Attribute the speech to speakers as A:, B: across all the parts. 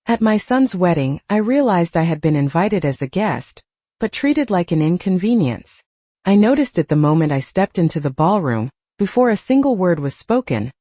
A: At my son's wedding, I realized I had been invited as a guest, but treated like an inconvenience. I noticed it the moment I stepped into the ballroom, before a single word was spoken,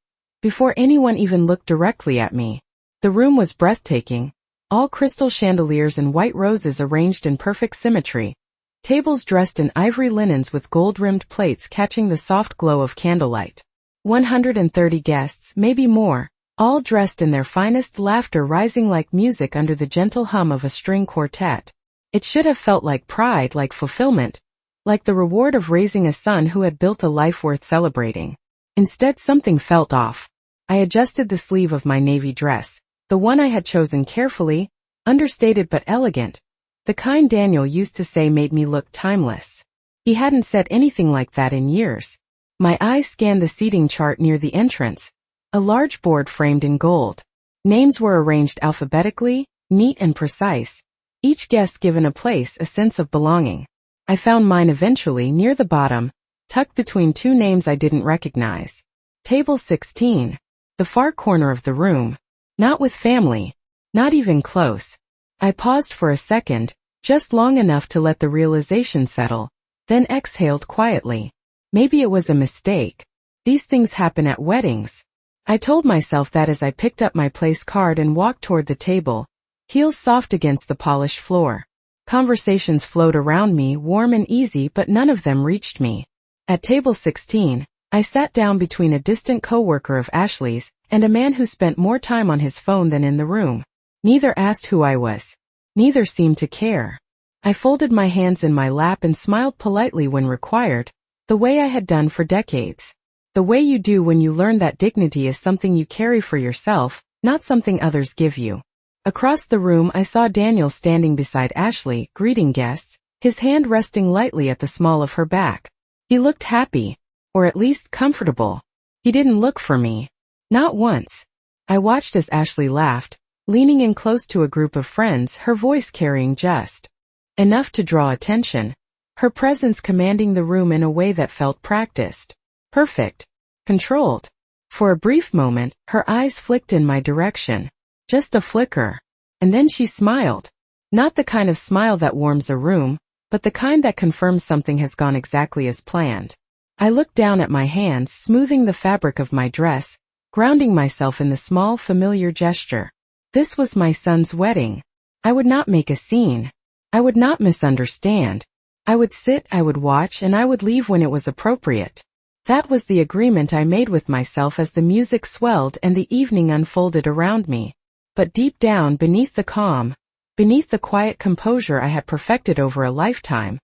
A: before anyone even looked directly at me. The room was breathtaking, all crystal chandeliers and white roses arranged in perfect symmetry, tables dressed in ivory linens with gold-rimmed plates catching the soft glow of candlelight. 130 guests, maybe more, all dressed in their finest, laughter rising like music under the gentle hum of a string quartet. It should have felt like pride, like fulfillment, like the reward of raising a son who had built a life worth celebrating. Instead, something felt off. I adjusted the sleeve of my navy dress, the one I had chosen carefully, understated but elegant, the kind Daniel used to say made me look timeless. He hadn't said anything like that in years. My eyes scanned the seating chart near the entrance, a large board framed in gold. Names were arranged alphabetically, neat and precise, each guest given a place, a sense of belonging. I found mine eventually near the bottom, tucked between two names I didn't recognize. Table 16. The far corner of the room. Not with family. Not even close. I paused for a second, just long enough to let the realization settle, then exhaled quietly. Maybe it was a mistake. These things happen at weddings. I told myself that as I picked up my place card and walked toward the table, heels soft against the polished floor. Conversations flowed around me, warm and easy, but none of them reached me. At table 16, I sat down between a distant coworker of Ashley's and a man who spent more time on his phone than in the room. Neither asked who I was. Neither seemed to care. I folded my hands in my lap and smiled politely when required, the way I had done for decades. The way you do when you learn that dignity is something you carry for yourself, not something others give you. Across the room I saw Daniel standing beside Ashley, greeting guests, his hand resting lightly at the small of her back. He looked happy, or at least comfortable. He didn't look for me. Not once. I watched as Ashley laughed, leaning in close to a group of friends, her voice carrying just enough to draw attention, her presence commanding the room in a way that felt practiced. Perfect. Controlled. For a brief moment, her eyes flicked in my direction. Just a flicker. And then she smiled. Not the kind of smile that warms a room, but the kind that confirms something has gone exactly as planned. I looked down at my hands, smoothing the fabric of my dress, grounding myself in the small, familiar gesture. This was my son's wedding. I would not make a scene. I would not misunderstand. I would sit, I would watch, and I would leave when it was appropriate. That was the agreement I made with myself as the music swelled and the evening unfolded around me. But deep down, beneath the calm, beneath the quiet composure I had perfected over a lifetime,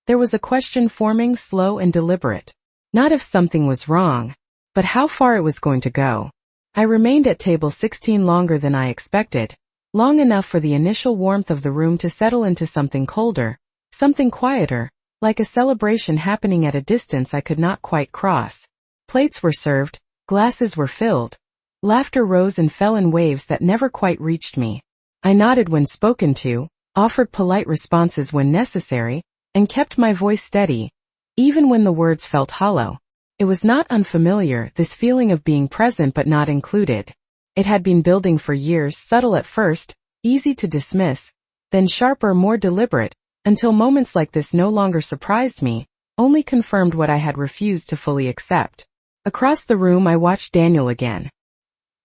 A: there was a question forming, slow and deliberate. Not if something was wrong, but how far it was going to go. I remained at table 16 longer than I expected, long enough for the initial warmth of the room to settle into something colder, something quieter, like a celebration happening at a distance I could not quite cross. Plates were served, glasses were filled, laughter rose and fell in waves that never quite reached me. I nodded when spoken to, offered polite responses when necessary, and kept my voice steady, even when the words felt hollow. It was not unfamiliar, this feeling of being present but not included. It had been building for years, subtle at first, easy to dismiss, then sharper, more deliberate, until moments like this no longer surprised me, only confirmed what I had refused to fully accept. Across the room I watched Daniel again.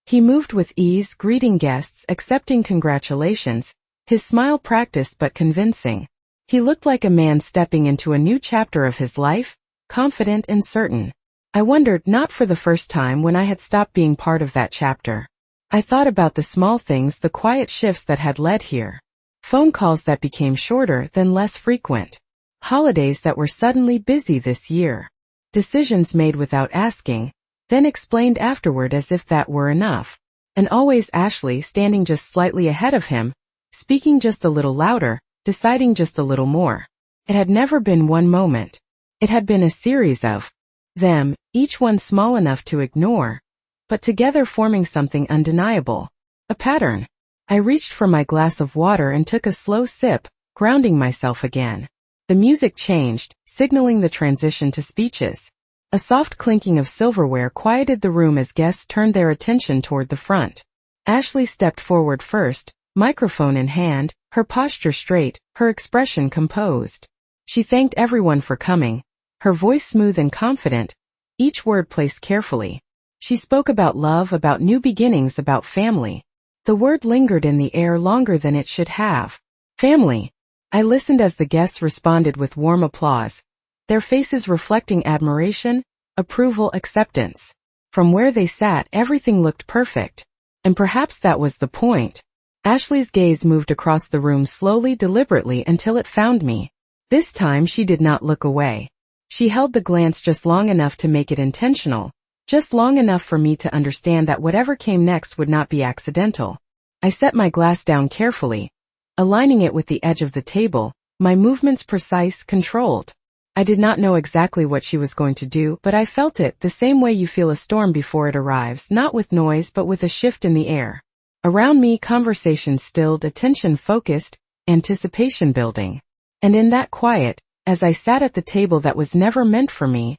A: He moved with ease, greeting guests, accepting congratulations, his smile practiced but convincing. He looked like a man stepping into a new chapter of his life, confident and certain. I wondered, not for the first time, when I had stopped being part of that chapter. I thought about the small things, the quiet shifts that had led here. Phone calls that became shorter, then less frequent. Holidays that were suddenly busy this year. Decisions made without asking, then explained afterward as if that were enough. And always Ashley standing just slightly ahead of him, speaking just a little louder, deciding just a little more. It had never been one moment. It had been a series of them, each one small enough to ignore, but together forming something undeniable. A pattern. I reached for my glass of water and took a slow sip, grounding myself again. The music changed, signaling the transition to speeches. A soft clinking of silverware quieted the room as guests turned their attention toward the front. Ashley stepped forward first, microphone in hand, her posture straight, her expression composed. She thanked everyone for coming, her voice smooth and confident, each word placed carefully. She spoke about love, about new beginnings, about family. The word lingered in the air longer than it should have. Family. I listened as the guests responded with warm applause, their faces reflecting admiration, approval, acceptance. From where they sat, everything looked perfect. And perhaps that was the point. Ashley's gaze moved across the room slowly, deliberately, until it found me. This time she did not look away. She held the glance just long enough to make it intentional, just long enough for me to understand that whatever came next would not be accidental. I set my glass down carefully, aligning it with the edge of the table, my movements precise, controlled. I did not know exactly what she was going to do, but I felt it the same way you feel a storm before it arrives, not with noise but with a shift in the air. Around me, conversation stilled, attention focused, anticipation building. And in that quiet, as I sat at the table that was never meant for me,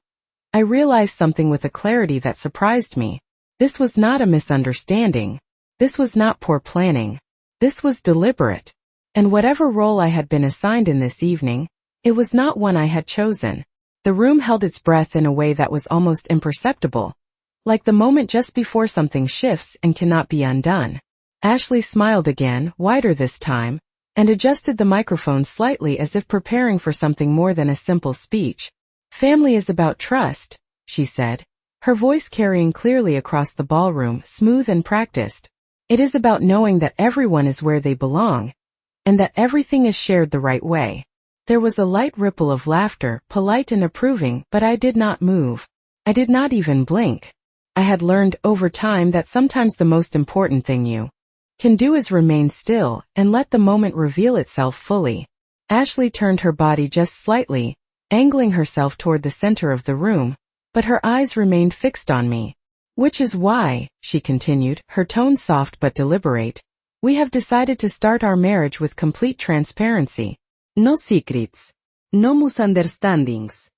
A: I realized something with a clarity that surprised me. This was not a misunderstanding. This was not poor planning. This was deliberate. And whatever role I had been assigned in this evening, it was not one I had chosen. The room held its breath in a way that was almost imperceptible, like the moment just before something shifts and cannot be undone. Ashley smiled again, wider this time, and adjusted the microphone slightly as if preparing for something more than a simple speech. Family is about trust, she said, her voice carrying clearly across the ballroom, smooth and practiced. It is about knowing that everyone is where they belong, and that everything is shared the right way. There was a light ripple of laughter, polite and approving, but I did not move. I did not even blink. I had learned over time that sometimes the most important thing you can do is remain still and let the moment reveal itself fully. Ashley turned her body just slightly, angling herself toward the center of the room, but her eyes remained fixed on me. Which is why, she continued, her tone soft but deliberate, we have decided to start our marriage with complete transparency. No secrets. No misunderstandings.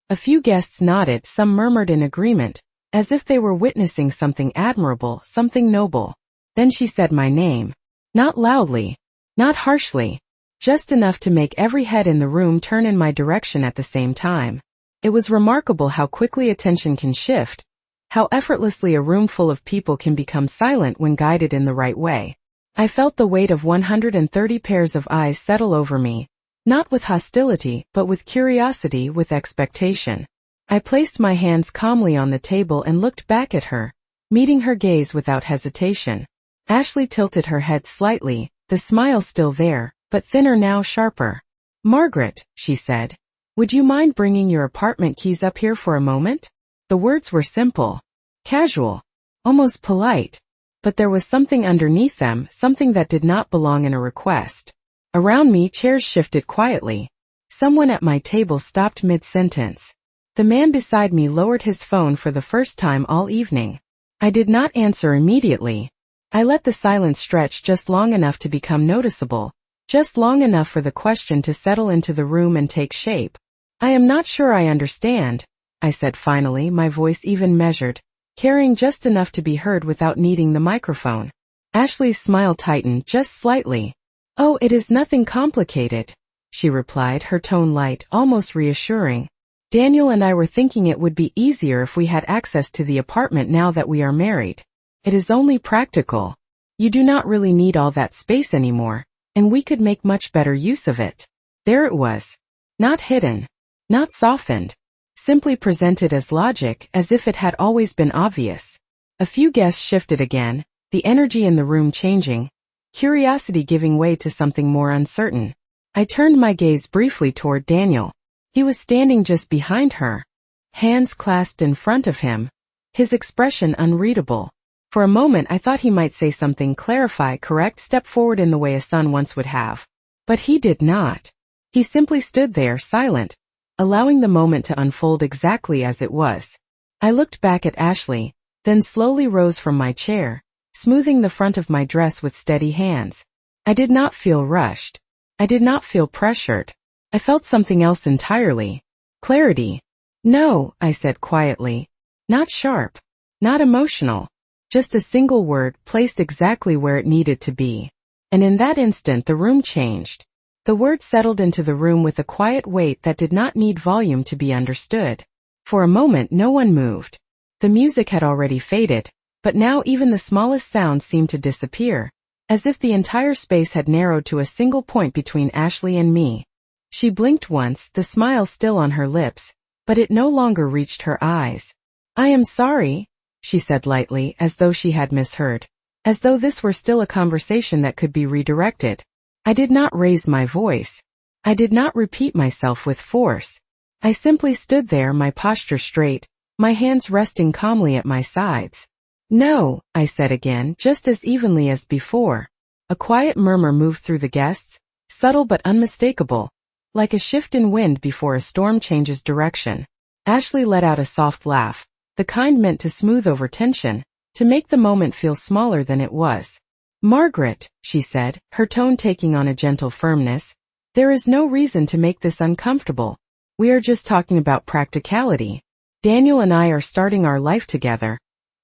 A: A few guests nodded, some murmured in agreement, as if they were witnessing something admirable, something noble. Then she said my name. Not loudly, not harshly, just enough to make every head in the room turn in my direction at the same time. It was remarkable how quickly attention can shift, how effortlessly a room full of people can become silent when guided in the right way. I felt the weight of 130 pairs of eyes settle over me, not with hostility, but with curiosity, with expectation. I placed my hands calmly on the table and looked back at her, meeting her gaze without hesitation. Ashley tilted her head slightly, the smile still there, but thinner now, sharper. Margaret, she said, would you mind bringing your apartment keys up here for a moment? The words were simple, casual, almost polite, but there was something underneath them, something that did not belong in a request. Around me, chairs shifted quietly. Someone at my table stopped mid-sentence. The man beside me lowered his phone for the first time all evening. I did not answer immediately. I let the silence stretch just long enough to become noticeable, just long enough for the question to settle into the room and take shape. I am not sure I understand, I said finally, my voice even measured, carrying just enough to be heard without needing the microphone. Ashley's smile tightened just slightly. Oh, it is nothing complicated, she replied, her tone light, almost reassuring. Daniel and I were thinking it would be easier if we had access to the apartment now that we are married. It is only practical. You do not really need all that space anymore, and we could make much better use of it. There it was. Not hidden. Not softened. Simply presented as logic, as if it had always been obvious. A few guests shifted again, the energy in the room changing, curiosity giving way to something more uncertain. I turned my gaze briefly toward Daniel. He was standing just behind her, hands clasped in front of him, his expression unreadable. For a moment I thought he might say something, clarify, correct, step forward in the way a son once would have. But he did not. He simply stood there, silent, allowing the moment to unfold exactly as it was. I looked back at Ashley, then slowly rose from my chair, smoothing the front of my dress with steady hands. I did not feel rushed. I did not feel pressured. I felt something else entirely. Clarity. No, I said quietly. Not sharp. Not emotional. Just a single word placed exactly where it needed to be. And in that instant the room changed. The word settled into the room with a quiet weight that did not need volume to be understood. For a moment no one moved. The music had already faded, but now even the smallest sound seemed to disappear, as if the entire space had narrowed to a single point between Ashley and me. She blinked once, the smile still on her lips, but it no longer reached her eyes. "I am sorry," she said lightly, as though she had misheard, as though this were still a conversation that could be redirected. I did not raise my voice. I did not repeat myself with force. I simply stood there, my posture straight, my hands resting calmly at my sides. "No," I said again, just as evenly as before. A quiet murmur moved through the guests, subtle but unmistakable, like a shift in wind before a storm changes direction. Ashley let out a soft laugh, the kind meant to smooth over tension, to make the moment feel smaller than it was. "Margaret," she said, her tone taking on a gentle firmness, "there is no reason to make this uncomfortable. We are just talking about practicality. Daniel and I are starting our life together,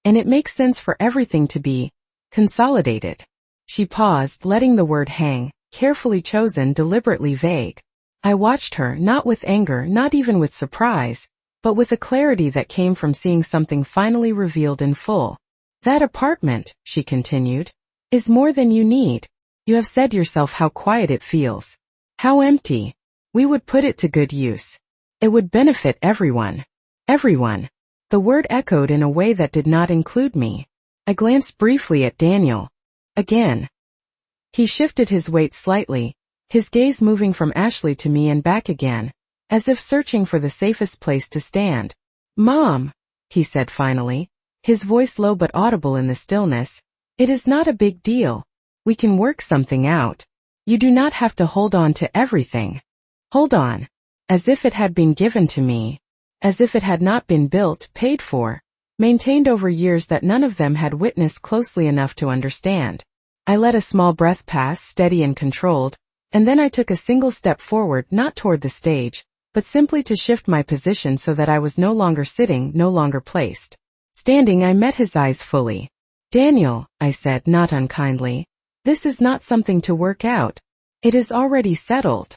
A: and it makes sense for everything to be consolidated." She paused, letting the word hang, carefully chosen, deliberately vague. I watched her, not with anger, not even with surprise, but with a clarity that came from seeing something finally revealed in full. "That apartment," she continued, "is more than you need. You have said yourself how quiet it feels. How empty. We would put it to good use. It would benefit everyone." Everyone. The word echoed in a way that did not include me. I glanced briefly at Daniel. Again. He shifted his weight slightly, his gaze moving from Ashley to me and back again, as if searching for the safest place to stand. "Mom," he said finally, his voice low but audible in the stillness, "it is not a big deal. We can work something out. You do not have to hold on to everything." Hold on. As if it had been given to me. As if it had not been built, paid for, maintained over years that none of them had witnessed closely enough to understand. I let a small breath pass, steady and controlled, and then I took a single step forward, not toward the stage, but simply to shift my position so that I was no longer sitting, no longer placed. Standing, I met his eyes fully. "Daniel," I said, not unkindly, "this is not something to work out. It is already settled."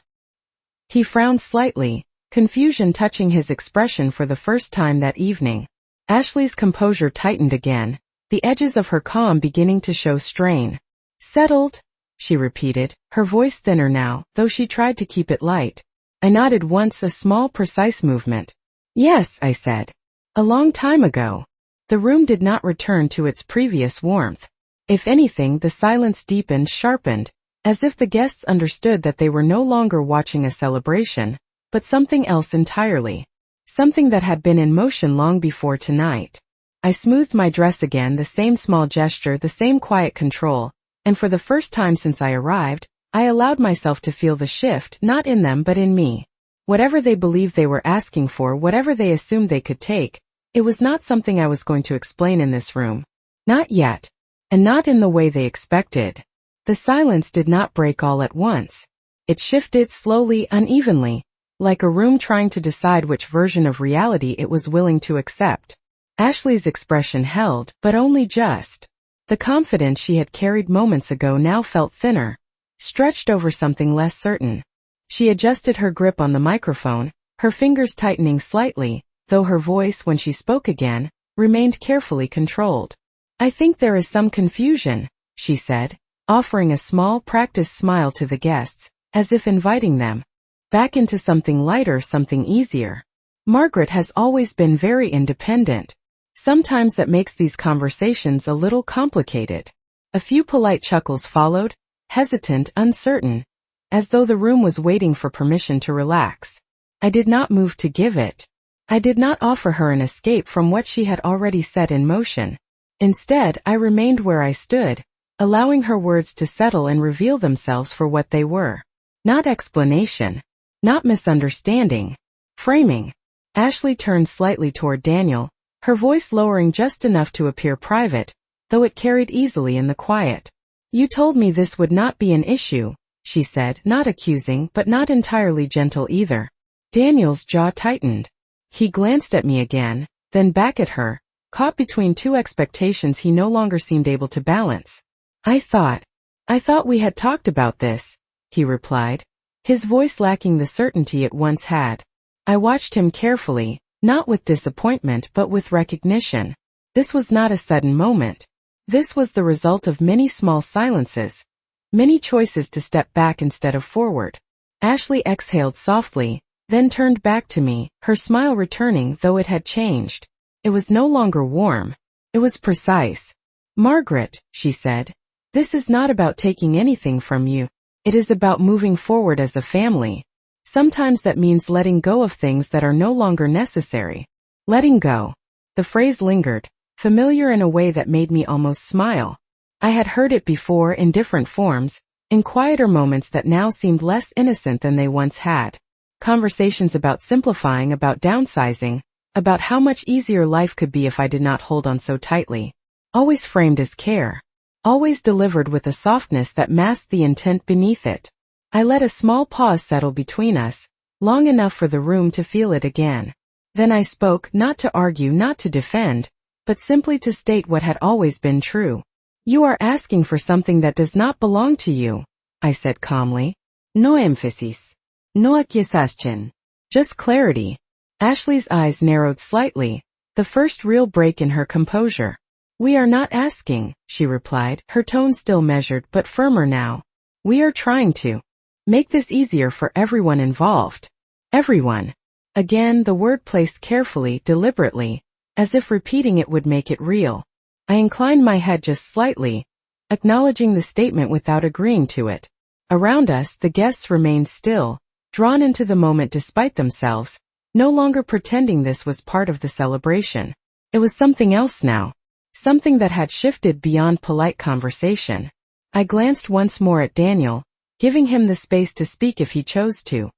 A: He frowned slightly, confusion touching his expression for the first time that evening. Ashley's composure tightened again, the edges of her calm beginning to show strain. "Settled?" she repeated, her voice thinner now, though she tried to keep it light. I nodded once, a small, precise movement. "Yes," I said. "A long time ago." The room did not return to its previous warmth. If anything, the silence deepened, sharpened, as if the guests understood that they were no longer watching a celebration, but something else entirely. Something that had been in motion long before tonight. I smoothed my dress again, the same small gesture, the same quiet control, and for the first time since I arrived, I allowed myself to feel the shift, not in them but in me. Whatever they believed they were asking for, whatever they assumed they could take, it was not something I was going to explain in this room. Not yet. And not in the way they expected. The silence did not break all at once. It shifted slowly, unevenly, like a room trying to decide which version of reality it was willing to accept. Ashley's expression held, but only just. The confidence she had carried moments ago now felt thinner, stretched over something less certain. She adjusted her grip on the microphone, her fingers tightening slightly, though her voice, when she spoke again, remained carefully controlled. "I think there is some confusion," she said, offering a small, practiced smile to the guests, as if inviting them back into something lighter, something easier. "Margaret has always been very independent. Sometimes that makes these conversations a little complicated." A few polite chuckles followed, hesitant, uncertain, as though the room was waiting for permission to relax. I did not move to give it. I did not offer her an escape from what she had already set in motion. Instead, I remained where I stood, allowing her words to settle and reveal themselves for what they were. Not explanation. Not misunderstanding. Framing. Ashley turned slightly toward Daniel, her voice lowering just enough to appear private, though it carried easily in the quiet. "You told me this would not be an issue," she said, not accusing, but not entirely gentle either. Daniel's jaw tightened. He glanced at me again, then back at her, caught between two expectations he no longer seemed able to balance. I thought I thought we had talked about this, he replied, his voice lacking the certainty it once had. I watched him carefully, not with disappointment but with recognition. This was not a sudden moment. This was the result of many small silences, many choices to step back instead of forward. Ashley exhaled softly, then turned back to me, her smile returning though it had changed. It was no longer warm. It was precise. Margaret, she said, this is not about taking anything from you. It is about moving forward as a family. Sometimes that means letting go of things that are no longer necessary. Letting go. The phrase lingered, familiar in a way that made me almost smile. I had heard it before in different forms, in quieter moments that now seemed less innocent than they once had. Conversations about simplifying, about downsizing, about how much easier life could be if I did not hold on so tightly. Always framed as care. Always delivered with a softness that masked the intent beneath it. I let a small pause settle between us, long enough for the room to feel it again. Then I spoke, not to argue, not to defend, but simply to state what had always been true. You are asking for something that does not belong to you, I said calmly. No emphasis. No accusation. Just clarity. Ashley's eyes narrowed slightly, the first real break in her composure. We are not asking, she replied, her tone still measured but firmer now. We are trying to make this easier for everyone involved. Everyone. Again, the word placed carefully, deliberately, as if repeating it would make it real. I inclined my head just slightly, acknowledging the statement without agreeing to it. Around us, the guests remained still, drawn into the moment despite themselves, no longer pretending this was part of the celebration. It was something else now. Something that had shifted beyond polite conversation. I glanced once more at Daniel, giving him the space to speak if he chose to.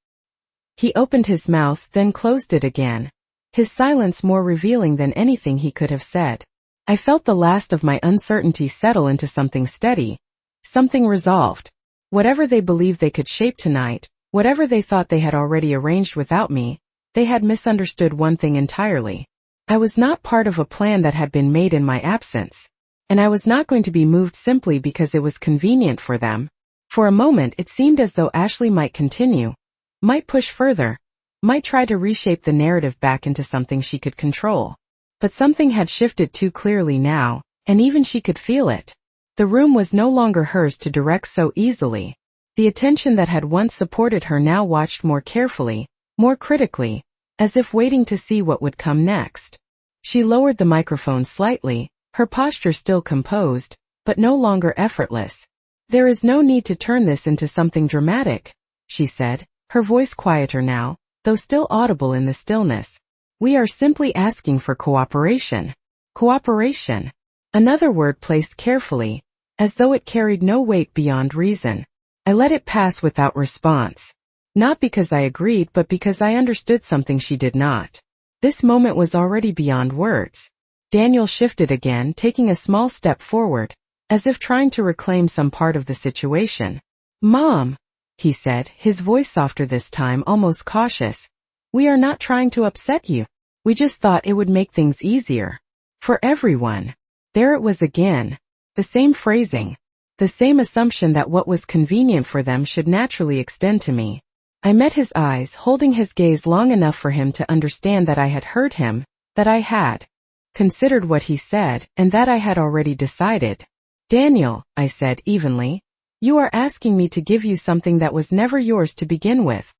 A: He opened his mouth, then closed it again, his silence more revealing than anything he could have said. I felt the last of my uncertainty settle into something steady, something resolved. Whatever they believed they could shape tonight, whatever they thought they had already arranged without me, they had misunderstood one thing entirely. I was not part of a plan that had been made in my absence, and I was not going to be moved simply because it was convenient for them. For a moment it seemed as though Ashley might continue, might push further, might try to reshape the narrative back into something she could control. But something had shifted too clearly now, and even she could feel it. The room was no longer hers to direct so easily. The attention that had once supported her now watched more carefully, more critically, as if waiting to see what would come next. She lowered the microphone slightly, her posture still composed, but no longer effortless. There is no need to turn this into something dramatic, she said, her voice quieter now, though still audible in the stillness. We are simply asking for cooperation. Cooperation. Another word placed carefully, as though it carried no weight beyond reason. I let it pass without response. Not because I agreed but because I understood something she did not. This moment was already beyond words. Daniel shifted again, taking a small step forward, as if trying to reclaim some part of the situation. Mom, he said, his voice softer this time, almost cautious. We are not trying to upset you. We just thought it would make things easier. For everyone. There it was again. The same phrasing. The same assumption that what was convenient for them should naturally extend to me. I met his eyes, holding his gaze long enough for him to understand that I had heard him, that I had considered what he said, and that I had already decided. Daniel, I said evenly, you are asking me to give you something that was never yours to begin with.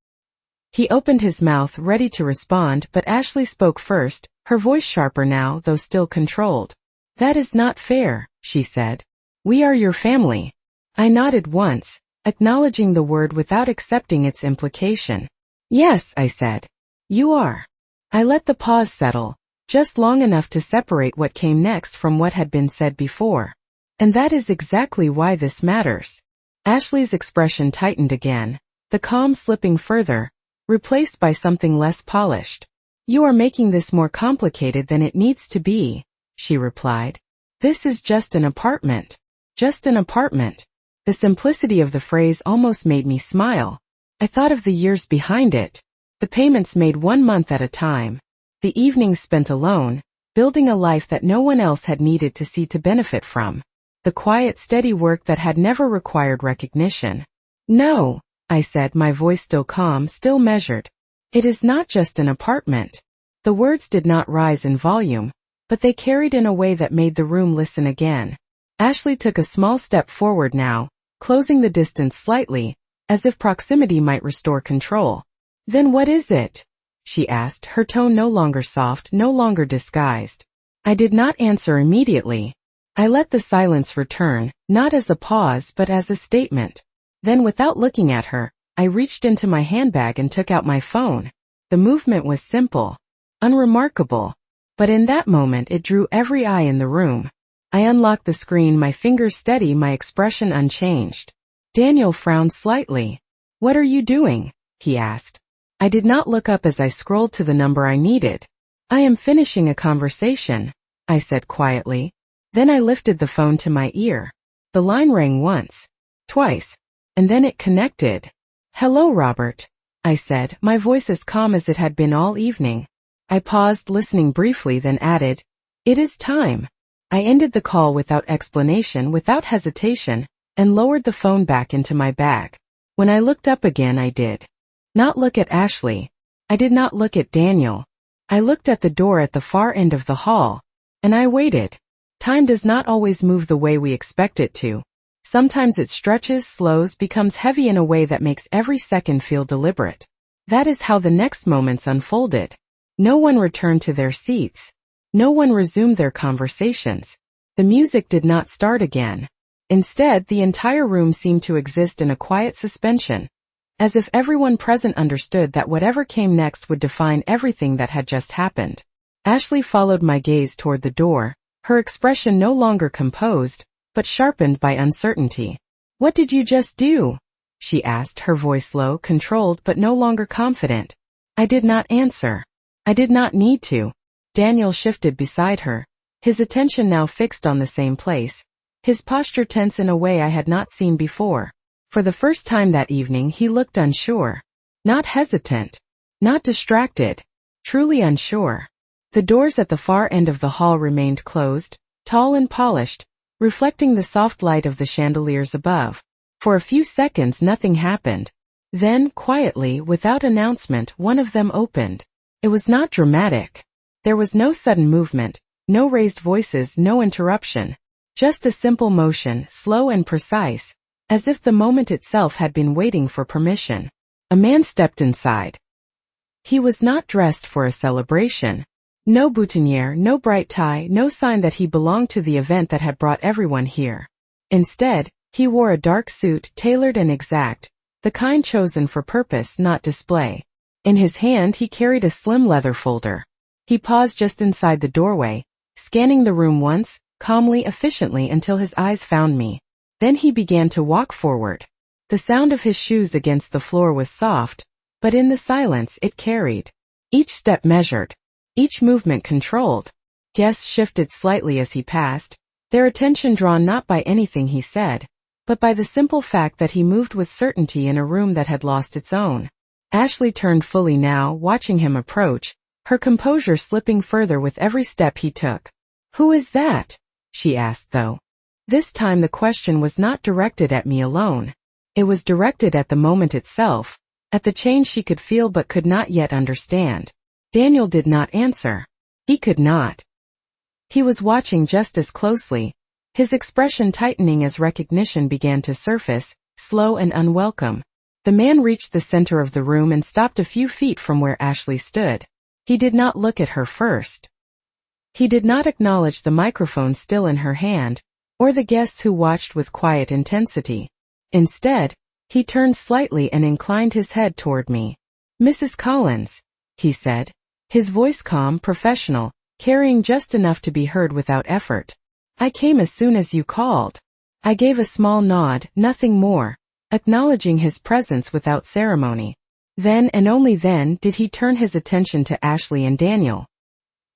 A: He opened his mouth, ready to respond, but Ashley spoke first, her voice sharper now, though still controlled. That is not fair, she said. We are your family. I nodded once, acknowledging the word without accepting its implication. Yes, I said. You are. I let the pause settle, just long enough to separate what came next from what had been said before. And that is exactly why this matters. Ashley's expression tightened again, the calm slipping further, replaced by something less polished. You are making this more complicated than it needs to be, she replied. This is just an apartment. Just an apartment. The simplicity of the phrase almost made me smile. I thought of the years behind it. The payments made 1 month at a time. The evenings spent alone, building a life that no one else had needed to see to benefit from. the quiet, steady work that had never required recognition. "No," I said, my voice still calm, still measured. "It is not just an apartment." The words did not rise in volume, but they carried in a way that made the room listen again. Ashley took a small step forward now, closing the distance slightly, as if proximity might restore control. "Then what is it?" she asked, her tone no longer soft, no longer disguised. I did not answer immediately. I let the silence return, not as a pause but as a statement. Then, without looking at her, I reached into my handbag and took out my phone. The movement was simple, unremarkable, but in that moment it drew every eye in the room. I unlocked the screen, my fingers steady, my expression unchanged. Daniel frowned slightly. "What are you doing?" he asked. I did not look up as I scrolled to the number I needed. "I am finishing a conversation," I said quietly. Then I lifted the phone to my ear. The line rang once, twice, and then it connected. "Hello, Robert," I said, my voice as calm as it had been all evening. I paused, listening briefly, then added, "It is time." I ended the call without explanation, without hesitation, and lowered the phone back into my bag. When I looked up again, I did not look at Ashley. I did not look at Daniel. I looked at the door at the far end of the hall, and I waited. Time does not always move the way we expect it to. Sometimes it stretches, slows, becomes heavy in a way that makes every second feel deliberate. That is how the next moments unfolded. No one returned to their seats. No one resumed their conversations. The music did not start again. Instead, the entire room seemed to exist in a quiet suspension, as if everyone present understood that whatever came next would define everything that had just happened. Ashley followed my gaze toward the door, her expression no longer composed, but sharpened by uncertainty. "What did you just do?" she asked, her voice low, controlled but no longer confident. I did not answer. I did not need to. Daniel shifted beside her, his attention now fixed on the same place, his posture tense in a way I had not seen before. For the first time that evening he looked unsure. Not hesitant. Not distracted. Truly unsure. The doors at the far end of the hall remained closed, tall and polished, reflecting the soft light of the chandeliers above. For a few seconds nothing happened. Then, quietly, without announcement, one of them opened. It was not dramatic. There was no sudden movement, no raised voices, no interruption. Just a simple motion, slow and precise, as if the moment itself had been waiting for permission. A man stepped inside. He was not dressed for a celebration. No boutonniere, no bright tie, no sign that he belonged to the event that had brought everyone here. Instead, he wore a dark suit, tailored and exact, the kind chosen for purpose, not display. In his hand he carried a slim leather folder. He paused just inside the doorway, scanning the room once, calmly, efficiently, until his eyes found me. Then he began to walk forward. The sound of his shoes against the floor was soft, but in the silence it carried. Each step measured. Each movement controlled. Guests shifted slightly as he passed, their attention drawn not by anything he said, but by the simple fact that he moved with certainty in a room that had lost its own. Ashley turned fully now, watching him approach, her composure slipping further with every step he took. "Who is that?" she asked, though. This time the question was not directed at me alone. It was directed at the moment itself, at the change she could feel but could not yet understand. Daniel did not answer. He could not. He was watching just as closely, his expression tightening as recognition began to surface, slow and unwelcome. The man reached the center of the room and stopped a few feet from where Ashley stood. He did not look at her first. He did not acknowledge the microphone still in her hand, or the guests who watched with quiet intensity. Instead, he turned slightly and inclined his head toward me. "Mrs. Collins," he said, his voice calm, professional, carrying just enough to be heard without effort. "I came as soon as you called." I gave a small nod, nothing more, acknowledging his presence without ceremony. Then and only then did he turn his attention to Ashley and Daniel.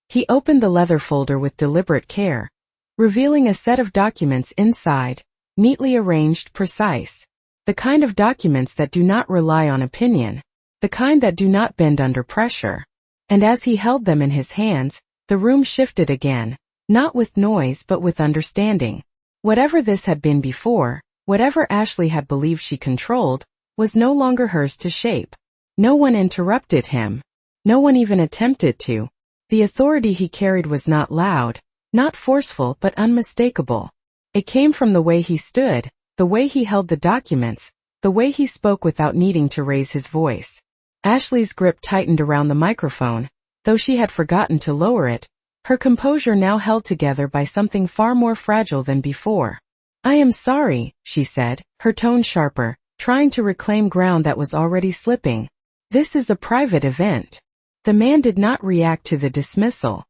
A: He opened the leather folder with deliberate care, revealing a set of documents inside, neatly arranged, precise. The kind of documents that do not rely on opinion, the kind that do not bend under pressure. And as he held them in his hands, the room shifted again, not with noise but with understanding. Whatever this had been before, whatever Ashley had believed she controlled, was no longer hers to shape. No one interrupted him. No one even attempted to. The authority he carried was not loud, not forceful but unmistakable. It came from the way he stood, the way he held the documents, the way he spoke without needing to raise his voice. Ashley's grip tightened around the microphone, though she had forgotten to lower it, her composure now held together by something far more fragile than before. "I am sorry," she said, her tone sharper, trying to reclaim ground that was already slipping. "This is a private event." The man did not react to the dismissal.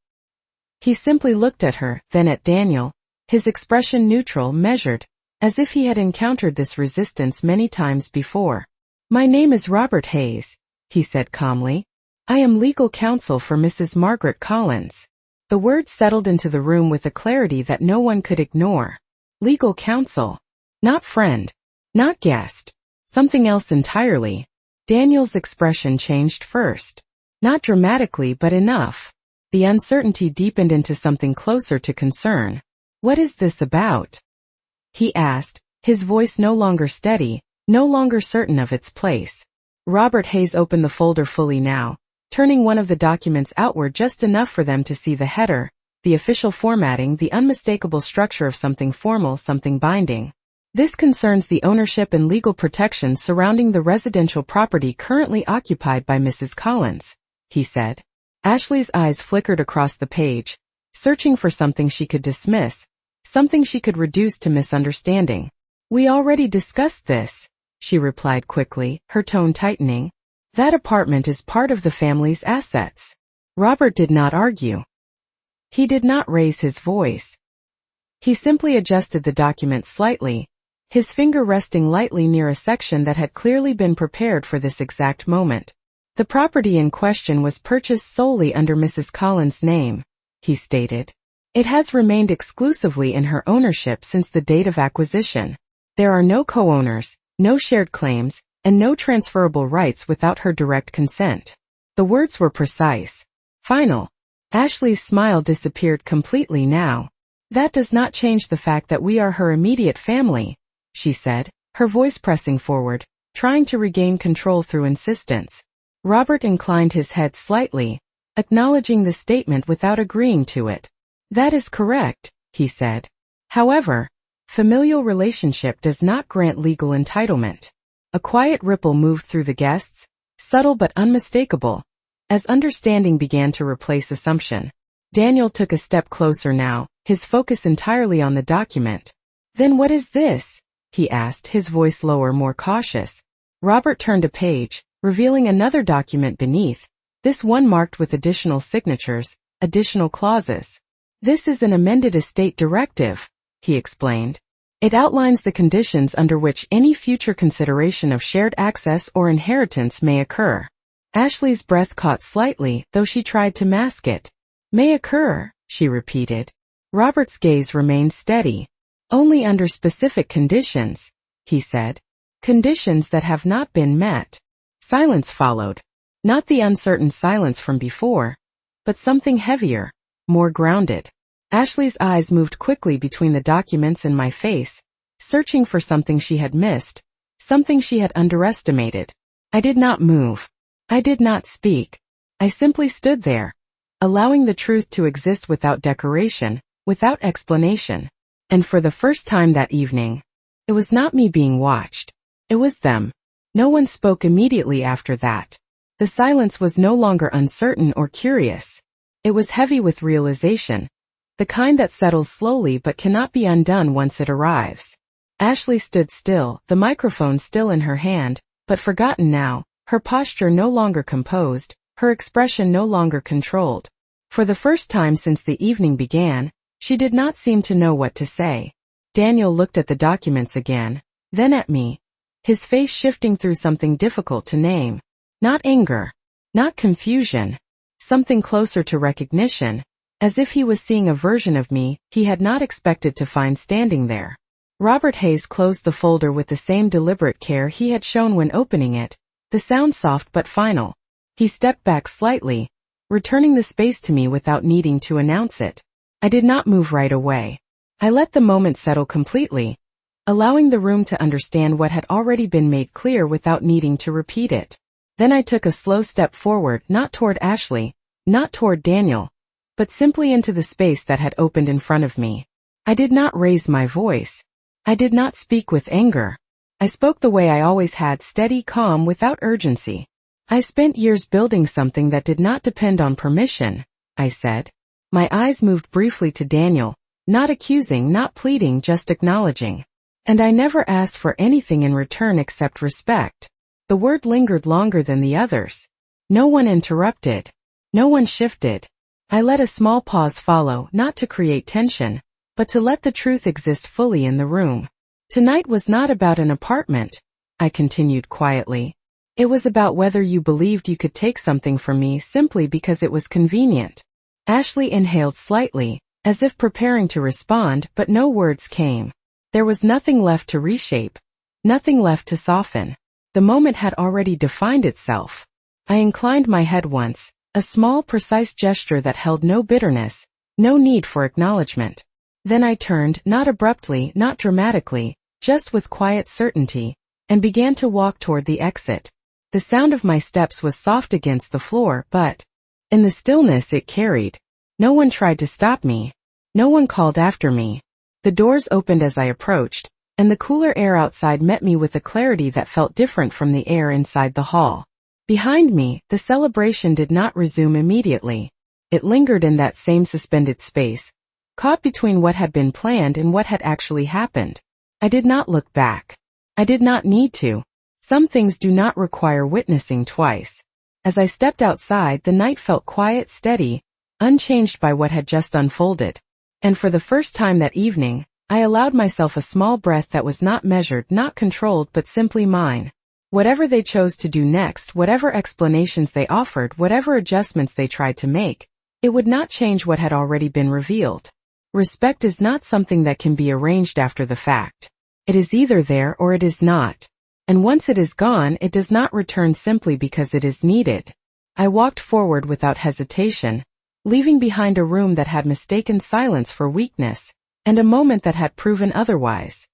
A: He simply looked at her, then at Daniel, his expression neutral, measured, as if he had encountered this resistance many times before. "My name is Robert Hayes," he said calmly. "I am legal counsel for Mrs. Margaret Collins." The words settled into the room with a clarity that no one could ignore. Legal counsel. Not friend. Not guest. Something else entirely. Daniel's expression changed first. Not dramatically but enough. The uncertainty deepened into something closer to concern. "What is this about?" he asked, his voice no longer steady, no longer certain of its place. Robert Hayes opened the folder fully now, turning one of the documents outward just enough for them to see the header, the official formatting, the unmistakable structure of something formal, something binding. "This concerns the ownership and legal protections surrounding the residential property currently occupied by Mrs. Collins," he said. Ashley's eyes flickered across the page, searching for something she could dismiss, something she could reduce to misunderstanding. "We already discussed this," she replied quickly, her tone tightening. "That apartment is part of the family's assets." Robert did not argue. He did not raise his voice. He simply adjusted the document slightly, his finger resting lightly near a section that had clearly been prepared for this exact moment. "The property in question was purchased solely under Mrs. Collins' name," he stated. "It has remained exclusively in her ownership since the date of acquisition. There are no co-owners, no shared claims, and no transferable rights without her direct consent." The words were precise. Final. Ashley's smile disappeared completely now. "That does not change the fact that we are her immediate family," she said, her voice pressing forward, trying to regain control through insistence. Robert inclined his head slightly, acknowledging the statement without agreeing to it. "That is correct," he said. "However, familial relationship does not grant legal entitlement." A quiet ripple moved through the guests, subtle but unmistakable, as understanding began to replace assumption. Daniel took a step closer now, his focus entirely on the document. "Then what is this?" he asked, his voice lower, more cautious. Robert turned a page, revealing another document beneath, this one marked with additional signatures, additional clauses. "This is an amended estate directive," he explained. "It outlines the conditions under which any future consideration of shared access or inheritance may occur." Ashley's breath caught slightly, though she tried to mask it. "May occur," she repeated. Robert's gaze remained steady. "Only under specific conditions," he said. "Conditions that have not been met." Silence followed. Not the uncertain silence from before, but something heavier, more grounded. Ashley's eyes moved quickly between the documents and my face, searching for something she had missed, something she had underestimated. I did not move. I did not speak. I simply stood there, allowing the truth to exist without decoration, without explanation. And for the first time that evening, it was not me being watched. It was them. No one spoke immediately after that. The silence was no longer uncertain or curious. It was heavy with realization, the kind that settles slowly but cannot be undone once it arrives. Ashley stood still, the microphone still in her hand, but forgotten now, her posture no longer composed, her expression no longer controlled. For the first time since the evening began, she did not seem to know what to say. Daniel looked at the documents again, then at me, his face shifting through something difficult to name. Not anger, not confusion, something closer to recognition, as if he was seeing a version of me he had not expected to find standing there. Robert Hayes closed the folder with the same deliberate care he had shown when opening it, the sound soft but final. He stepped back slightly, returning the space to me without needing to announce it. I did not move right away. I let the moment settle completely, allowing the room to understand what had already been made clear without needing to repeat it. Then I took a slow step forward, not toward Ashley, not toward Daniel, but simply into the space that had opened in front of me. I did not raise my voice. I did not speak with anger. I spoke the way I always had, steady, calm, without urgency. I spent years building something that did not depend on permission, I said. My eyes moved briefly to Daniel, not accusing, not pleading, just acknowledging. And I never asked for anything in return except respect. The word lingered longer than the others. No one interrupted. No one shifted. I let a small pause follow, not to create tension, but to let the truth exist fully in the room. Tonight was not about an apartment, I continued quietly. It was about whether you believed you could take something from me simply because it was convenient. Ashley inhaled slightly, as if preparing to respond, but no words came. There was nothing left to reshape, nothing left to soften. The moment had already defined itself. I inclined my head once, a small, precise gesture that held no bitterness, no need for acknowledgement. Then I turned, not abruptly, not dramatically, just with quiet certainty, and began to walk toward the exit. The sound of my steps was soft against the floor, but in the stillness it carried. No one tried to stop me. No one called after me. The doors opened as I approached, and the cooler air outside met me with a clarity that felt different from the air inside the hall. Behind me, the celebration did not resume immediately. It lingered in that same suspended space, caught between what had been planned and what had actually happened. I did not look back. I did not need to. Some things do not require witnessing twice. As I stepped outside, the night felt quiet, steady, unchanged by what had just unfolded. And for the first time that evening, I allowed myself a small breath that was not measured, not controlled, but simply mine. Whatever they chose to do next, whatever explanations they offered, whatever adjustments they tried to make, it would not change what had already been revealed. Respect is not something that can be arranged after the fact. It is either there or it is not. And once it is gone, it does not return simply because it is needed. I walked forward without hesitation, leaving behind a room that had mistaken silence for weakness, and a moment that had proven otherwise.